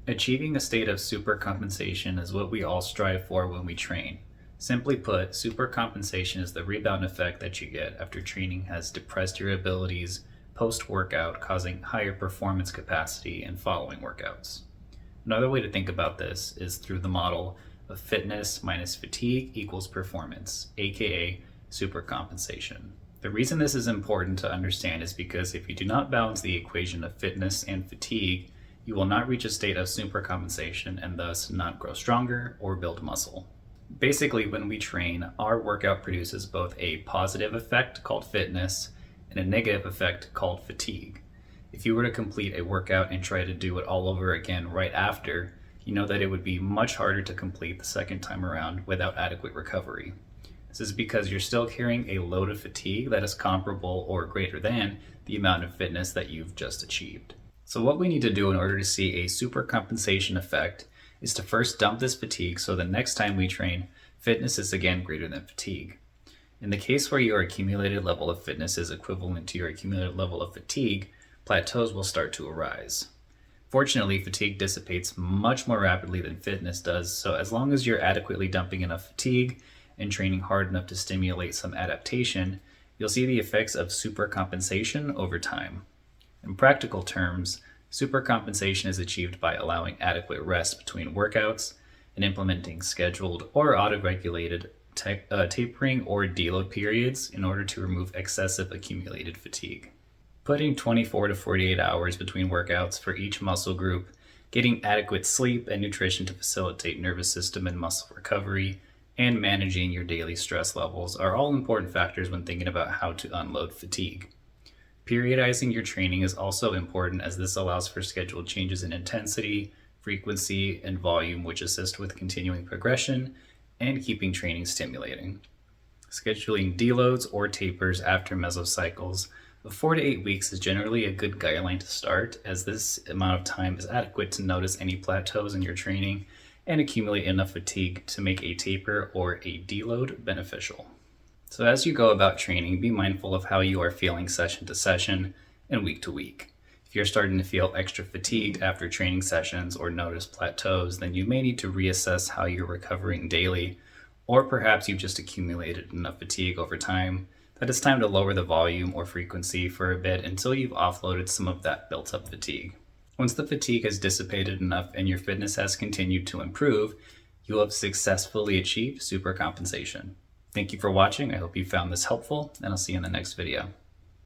Achieving a state of supercompensation is what we all strive for when we train. Simply put, supercompensation is the rebound effect that you get after training has depressed your abilities post-workout, causing higher performance capacity in following workouts. Another way to think about this is through the model of fitness minus fatigue equals performance, aka supercompensation. The reason this is important to understand is because if you do not balance the equation of fitness and fatigue, you will not reach a state of supercompensation and thus not grow stronger or build muscle. Basically, when we train, our workout produces both a positive effect called fitness and a negative effect called fatigue. If you were to complete a workout and try to do it all over again right after, you know that it would be much harder to complete the second time around without adequate recovery. This is because you're still carrying a load of fatigue that is comparable or greater than the amount of fitness that you've just achieved. So what we need to do in order to see a supercompensation effect is to first dump this fatigue so the next time we train, fitness is again greater than fatigue. In the case where your accumulated level of fitness is equivalent to your accumulated level of fatigue, plateaus will start to arise. Fortunately, fatigue dissipates much more rapidly than fitness does, so as long as you're adequately dumping enough fatigue and training hard enough to stimulate some adaptation, you'll see the effects of supercompensation over time. In practical terms, supercompensation is achieved by allowing adequate rest between workouts and implementing scheduled or auto-regulated tapering or deload periods in order to remove excessive accumulated fatigue. Putting 24 to 48 hours between workouts for each muscle group, getting adequate sleep and nutrition to facilitate nervous system and muscle recovery, and managing your daily stress levels are all important factors when thinking about how to unload fatigue. Periodizing your training is also important as this allows for scheduled changes in intensity, frequency, and volume, which assist with continuing progression and keeping training stimulating. Scheduling deloads or tapers after mesocycles of 4 to 8 weeks is generally a good guideline to start, as this amount of time is adequate to notice any plateaus in your training and accumulate enough fatigue to make a taper or a deload beneficial. So as you go about training, be mindful of how you are feeling session to session and week to week. If you're starting to feel extra fatigued after training sessions or notice plateaus, then you may need to reassess how you're recovering daily, or perhaps you've just accumulated enough fatigue over time that it's time to lower the volume or frequency for a bit until you've offloaded some of that built up fatigue. Once the fatigue has dissipated enough and your fitness has continued to improve, you will have successfully achieved supercompensation. Thank you for watching. I hope you found this helpful, and I'll see you in the next video.